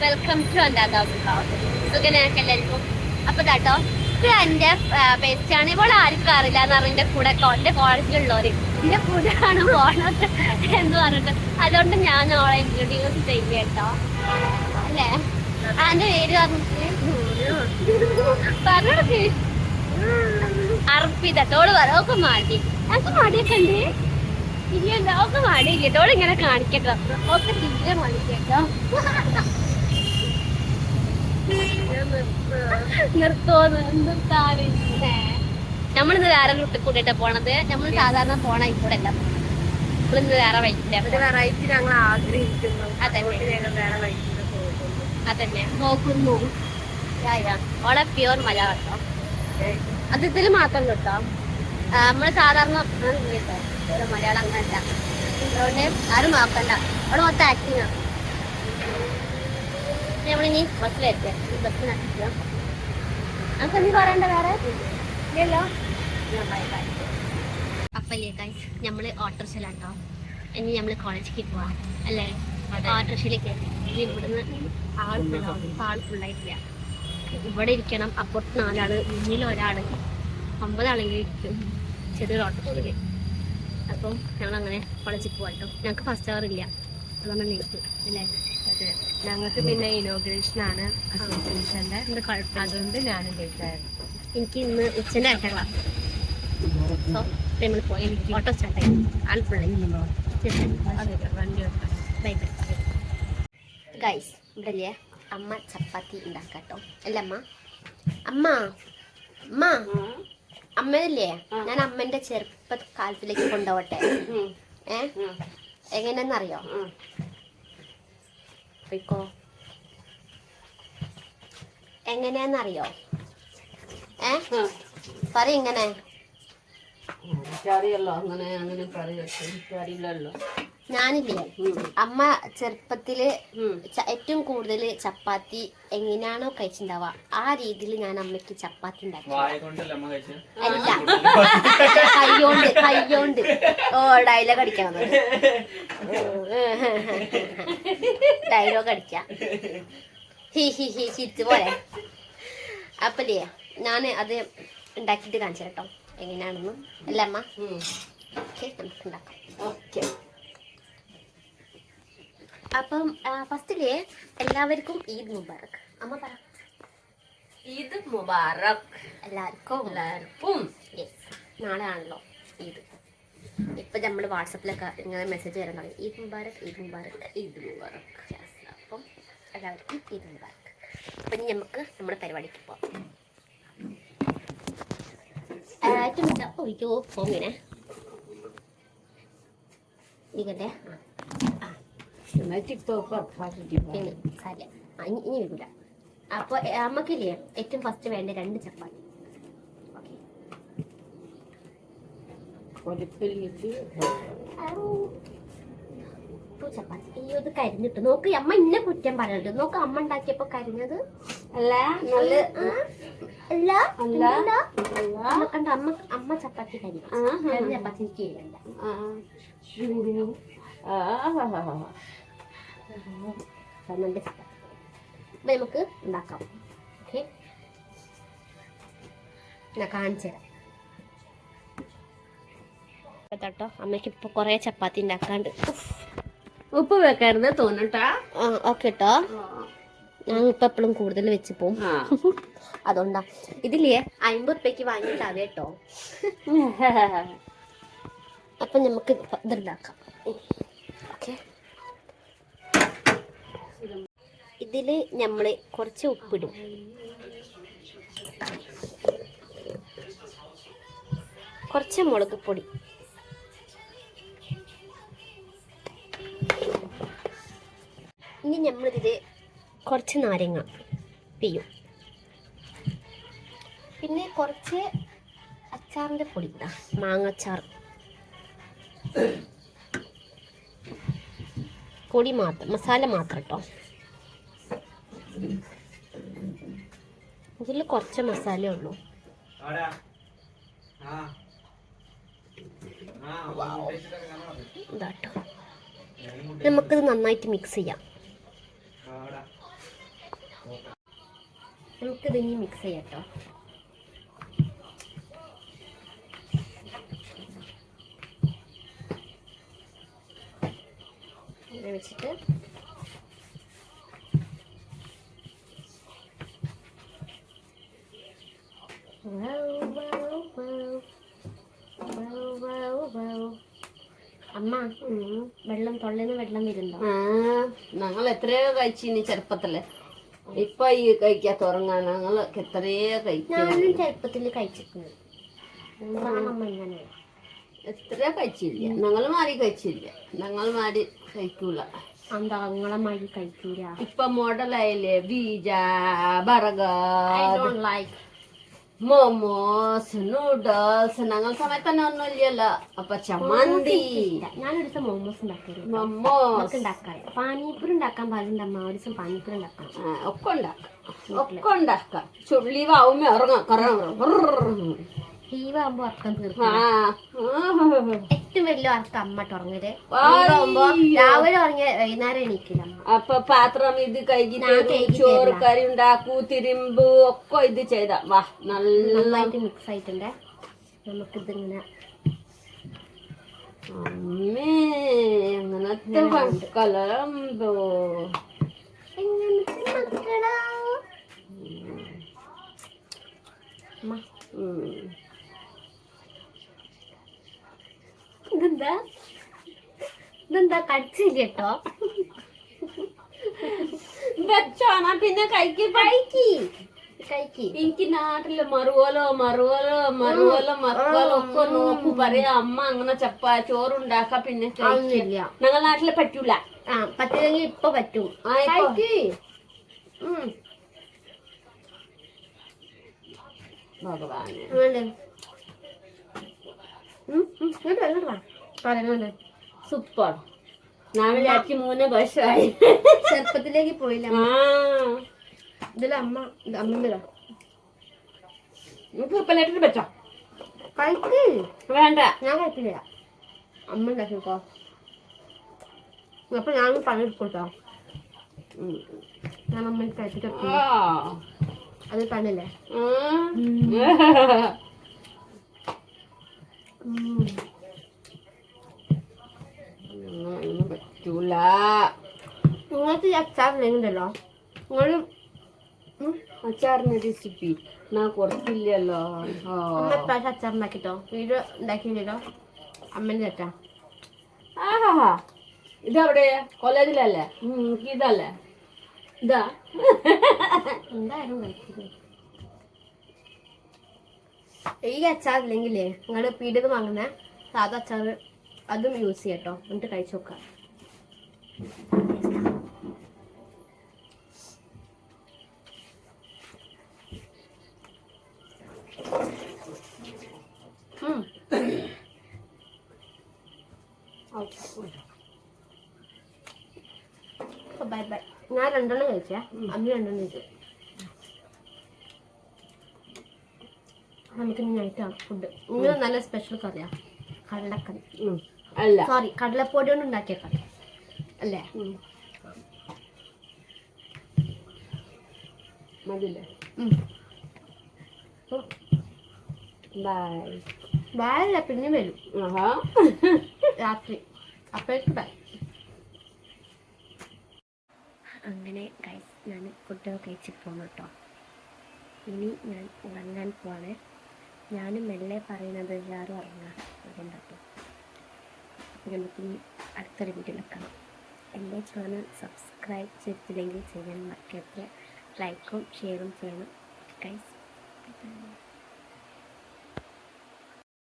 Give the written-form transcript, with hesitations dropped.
Welcome to സുഖനൊക്കെ എല്ലാവർക്കും. അപ്പൊ കേട്ടോ, ഇത് എന്റെ പേസ്റ്റാണ്. ഇവിടെ ആർക്കും അറിയില്ല എന്ന് പറഞ്ഞ എന്റെ കൂടെ എന്റെ കോളേജിലുള്ളവര് എന്റെ കൂടെയാണ് പോണത് എന്ന് പറഞ്ഞിട്ട്, അതുകൊണ്ട് ഞാൻ അവളെ ഇൻട്രൊഡ്യൂസ് ചെയ്യ കേട്ടോ. അല്ലേ അതിന്റെ പേര് പറഞ്ഞിട്ട് അർപ്പിതോട് പറയാം. ഒക്കെ മാടി, ഞങ്ങൾക്ക് മടിയൊക്കെ ഉണ്ട്. ഇല്ല ഒക്കെ മടി കേട്ടോട് ഇങ്ങനെ കാണിക്കട്ടോ. ഒക്കെ തീരെ മടി കേട്ടോ. നിർത്തോന്ന് എന്താണ് നമ്മളിന്ന് വേറെ റൂട്ടിൽ കൂടിയിട്ടാ പോണത്. നമ്മൾ സാധാരണ പോണ ഇവിടെ അല്ല, നമ്മളിന്ന് വേറെ വൈകിട്ട് ഞങ്ങൾ ആഗ്രഹിക്കുന്നു. അതന്നെ നോക്കുന്നു. ഓളെ പ്യൂർ മലയാളം കേട്ടോ. അത് ഇതിൽ മാത്രം കേട്ടോ. നമ്മള് സാധാരണ കേട്ടോ മലയാളം അങ്ങനല്ല. അതുകൊണ്ട് ആരും നോക്കണ്ട. അവിടെ മൊത്തം ആക്ടിങ് ആണ്. നമ്മളിനി ബസ്സിലെത്തിയ ബസ്സിന് എത്തിക്കാം. നമുക്ക് നീ പറയണ്ട വേറെ ഇല്ലല്ലോ. അപ്പല്ലേ ഗൈസ്, നമ്മള് ഓട്ടോറിക്ഷയിലാട്ടോ. ഇനി നമ്മള് കോളേജിലേക്ക് പോവാം അല്ലേ? ഓട്ടോറിക്ഷയിലേക്ക് ഇനി ഇവിടുന്ന് ആൾ ഫുള്ളായിട്ടില്ല. ഇവിടെ ഇരിക്കണം. അപ്പുറത്ത് 4 ആള്, മുന്നിൽ ഒരാള്, 9 ആളെങ്കിലും ഇരിക്കും ചെറിയൊരു ഓട്ടോറിക്ഷയില്. അപ്പം ഞങ്ങളങ്ങനെ കോളേജിൽ പോവാട്ടോ. ഞങ്ങൾക്ക് ഫസ്റ്റ് അവർ ഇല്ല, അതുകൊണ്ട് ലേറ്റ് അല്ലേ? അതെ, ഞങ്ങൾക്ക് പിന്നെ ഇനോഗ്രേഷൻ ആണ് അസോസിയേഷന്റെ, അതുകൊണ്ട് ഞാനും ലേറ്റായിരുന്നു. എനിക്ക് ഇന്ന് ഉച്ചൻ്റെ ആയിട്ടാ ക്ലാസ്. സോ നമ്മൾ പോയി ഓട്ടോ സ്റ്റാർട്ടായി. ആൾ ഫുള്ളായി. Bye bye guys. ഇവിടെ ഇല്ലേ അമ്മ ചപ്പാത്തി ഉണ്ടാക്കാട്ടോ. അല്ല അമ്മ അമ്മ അമ്മ അമ്മയില്ലേ, ഞാൻ അമ്മന്റെ ചെറുപ്പകാലത്തിലേക്ക് കൊണ്ടുപോട്ടെ. എങ്ങനെയെന്നറിയോ? പോയിക്കോ. എങ്ങനെയാന്നറിയോ? പറ ഇങ്ങനെ. ഞാനില്ലേ അമ്മ ചെറുപ്പത്തില് ഏറ്റവും കൂടുതൽ ചപ്പാത്തി എങ്ങനെയാണോ കഴിച്ചിട്ടുണ്ടാവുക ആ രീതിയിൽ ഞാൻ അമ്മയ്ക്ക് ചപ്പാത്തി ഉണ്ടാക്കി. അല്ല, കയ്യോണ്ട്. ഓ, ഡയലോഗ് അടിക്കണം. ഡയലോഗ് അടിക്കാം. ഹി ഹി ഹി ചിരിച്ചു പോലെ. അപ്പല്ലേ ഞാൻ അത് ഉണ്ടാക്കിയിട്ട് കാണിച്ചു കേട്ടോ എങ്ങനെയാണെന്ന്. അല്ല അമ്മ? ഓക്കെ, നമുക്ക് ഉണ്ടാക്കാം. ഓക്കെ. അപ്പം ഫസ്റ്റില് എല്ലാവർക്കും ഈദ് മുബാറക്. അമ്മ പറ. ഈദ് മുബാറക് എല്ലാവർക്കും. യെസ്, നാളെ ആണല്ലോ ഈദ്. ഇപ്പം നമ്മൾ വാട്സപ്പിലൊക്കെ ഇങ്ങനെ മെസ്സേജ് വരാൻ തുടങ്ങി, ഈദ് മുബാറക്, ഈദ് മുബാറക്, ഈദ് മുബാറക്. അപ്പം എല്ലാവർക്കും ഈദ് മുബാറക്. അപ്പം ഇനി നമുക്ക് നമ്മുടെ പരിപാടിക്ക് പോവാം. ഒഴിക്കോ പോങ്ങനെ ഇരിക്കട്ടെ. ഇനി വരില്ല. അപ്പൊ അമ്മക്കില്ലേ ഏറ്റവും ഫസ്റ്റ് വേണ്ട 2 ചപ്പാത്തി. ചപ്പാത്തി. അയ്യോ, ഇത് കരിഞ്ഞിട്ട് നോക്ക്. അമ്മ ഇന്നെ കുറ്റം പറയരുത്. നോക്ക്, അമ്മ ഉണ്ടാക്കിയപ്പോ കരിഞ്ഞത് അല്ല. അമ്മ ചപ്പാത്തി കരിഞ്ഞ ചപ്പാത്തി എനിക്ക് ചെയ്യണ്ട. നമുക്ക് ഉണ്ടാക്കാം. ഓക്കെ, ഞാൻ കാണിച്ചു തരാം കേട്ടോ. അമ്മയ്ക്ക് ഇപ്പൊ കൊറേ ചപ്പാത്തി ഉണ്ടാക്കാണ്ട്. ഉപ്പ് വെക്കാറുണ്ട് തോന്നട്ടാ. ഓക്കെ കേട്ടോ. ഞാൻ ഇപ്പൊ എപ്പോഴും കൂടുതൽ വെച്ച് പോവും. അതുകൊണ്ടാ. ഇതില്ലേ 50 ഉറുപ്പ്യക്ക് വാങ്ങിയിട്ടാവേ കേട്ടോ. അപ്പൊ നമുക്ക് ഇതുണ്ടാക്കാം. ഓക്കെ, ഇതില് നമ്മള് കുറച്ച് ഉപ്പിടും. കുറച്ച് മുളക് പൊടി, ഇനി നമ്മളിതില് കുറച്ച് നാരങ്ങ പിഴിയും. പിന്നെ കുറച്ച് അച്ചാറിൻ്റെ പൊടി ഇടാം, മാങ്ങച്ചാർ പൊടി മാത്രം, മസാല മാത്രം കേട്ടോ. ഇതിൽ കുറച്ച് മസാലയേ ഉള്ളൂ. ഇതാട്ടോ. നമുക്കിത് നന്നായിട്ട് മിക്സ് ചെയ്യാം. നമുക്കിത് ഇനി മിക്സ് ചെയ്യാം കേട്ടോ. ഇങ്ങനെ വെച്ചിട്ട് അമ്മ വെള്ളം തൊള്ളിന്ന് വെള്ളം വരുന്നുണ്ടോ? ഞങ്ങൾ എത്രയോ കഴിച്ചിനി ചെറുപ്പത്തില്. ഇപ്പൊ ഈ കഴിക്കാത്ത ഉറങ്ങാൻ ഞങ്ങൾ എത്രയോ കഴിച്ചു. ഞാനും ചെറുപ്പത്തിൽ കഴിച്ചിട്ടുണ്ട്. അമ്മ ഇങ്ങനെ എത്രയോ കഴിച്ചില്ല. ഞങ്ങൾ മാറി കഴിച്ചില്ല. ഞങ്ങൾ മാറി കഴിക്കൂല. എന്താ നിങ്ങളെ മാതിരി കഴിക്കൂല? ഇപ്പൊ മോഡലായില്ലേ pizza, burger, like momos, noodles. ഞങ്ങൾ സമയത്ത് തന്നെ ഒന്നുമില്ലല്ലോ. അപ്പൊ ചമ്മന്തി, ഞാനൊരു ദിവസം മോമോസ് ഉണ്ടാക്കിയത്. മോമോസ് ഉണ്ടാക്കാൻ പാനിപ്പൂരി ഉണ്ടാക്കാൻ പാടില്ല അമ്മ. ഒരു ദിവസം പാനിപ്പൂരി ഉണ്ടാക്കണം. ഒക്കെ ഉണ്ടാക്കാം, ഒക്കെ ഉണ്ടാക്കാം. ചുള്ളിവാവുമ്പോ ഇറങ്ങാം. ലീവാകുമ്പോ ഉറക്കം തീർക്കും. ഏറ്റവും വലിയ ഉറക്കം അമ്മ ഉറങ്ങല്. രാവിലെ ഉറങ്ങിയ വൈകുന്നേരം എണീക്കില്ല അമ്മ. അപ്പൊ പാത്രം ഇത് കഴുകിട്ട് ചോറ് കറി ഉണ്ടാക്കൂ, തിരുമ്പ് ഒക്കെ ഇത് ചെയ്ത വാ നന്നായിട്ട് മിക്സ് ആയിട്ടുണ്ട്. നമുക്കിതിങ്ങനെ അമ്മേ അങ്ങനത്തെ മക്കളോ മക്കളാ ഇതെന്താ കടിച്ചില്ല കേട്ടോ. വെച്ചോണ പിന്നെ കൈക്ക് കഴിക്കി എനിക്ക് നാട്ടില് മറുകോലോ മക്കളോ ഒക്കെ നോക്കു പറയാ. അമ്മ അങ്ങനെ ചോറുണ്ടാക്ക പിന്നെ ഒന്നുമില്ല. ഞങ്ങൾ നാട്ടില് പറ്റൂല. പറ്റില്ലെങ്കിൽ ഇപ്പൊ പറ്റും. ഭഗവാന് സൂപ്പർ. ഞാൻ വിചാരിച്ചു 3 വർഷമായി. ചെറുപ്പത്തിലേക്ക് പോയില്ല. ഇതിലെ അമ്മ അമ്മ ഉപ്പിലിട്ടിട്ട് വെച്ചോ. കഴിക്ക്. വേണ്ട, ഞാൻ കഴിക്കില്ല. അമ്മ ഉണ്ടാക്കിക്കോ. അപ്പൊ ഞാനും പണിയെടുക്കോട്ടോ. ഞാൻ അമ്മ കഴിച്ചിട്ട് അത് പണില്ലേ. പറ്റൂല. നിങ്ങൾക്ക് ഈ അച്ചാറില്ലെങ്കിലോ നിങ്ങള് അച്ചാറിന് റെസിപ്പി ഞാൻ കൊടുത്തില്ലല്ലോ. അമ്മ എപ്രാവശ്യം അച്ചാർ ഉണ്ടാക്കിട്ടോ. വീഡിയോ ഉണ്ടാക്കിയില്ലല്ലോ അമ്മേന്റെ അച്ചാ. ആഹാ, ഇതെവിടെ? കോളേജിലല്ലേ? ഇതല്ലേ ഇതാ? എന്തായാലും കഴിക്കില്ലേ. ഈ അച്ചാറില്ലെങ്കിലേ നിങ്ങൾ പീടികന്ന് വാങ്ങുന്ന സാധാ അച്ചാർ അതും യൂസ് ചെയ്യട്ടോ. എന്നിട്ട് കഴിച്ചു നോക്കാം. Bye bye. ഞാൻ 2 കഴിച്ചേ. അമ്മ 2 കഴിച്ചു. നമുക്ക് നൈറ്റാണ് ഫുഡ്. ഇങ്ങനെ നല്ല സ്പെഷ്യൽ കറിയാ. കടലക്കറി അല്ല, സോറി, കടലപ്പൊടി കൊണ്ട് ഉണ്ടാക്കിയ കറി അല്ലേ? മതില്ലേ? ബൈ. ബൈ അല്ല, പിന്നെ വരും രാത്രി. അപ്പോഴേക്ക് ബൈ. അങ്ങനെ ഞാൻ ഫുഡൊക്കെ കഴിച്ചിട്ട് പോന്നു കേട്ടോ. ഇനി ഞാൻ ഉറങ്ങാൻ പോവാണ്. ഞാനും മെല്ലെ പറയുന്നത് എല്ലാവരും ഉറങ്ങാൻ അതുകൊണ്ടാട്ടോ. അപ്പോൾ നമുക്കിനി അടുത്തൊരു വീഡിയോ എടുക്കാം. എൻ്റെ ചാനൽ സബ്സ്ക്രൈബ് ചെയ്തില്ലെങ്കിൽ ചെയ്യാൻ മറക്കരുത്. ലൈക്കും ഷെയറും ചെയ്യണം ഗൈസ്.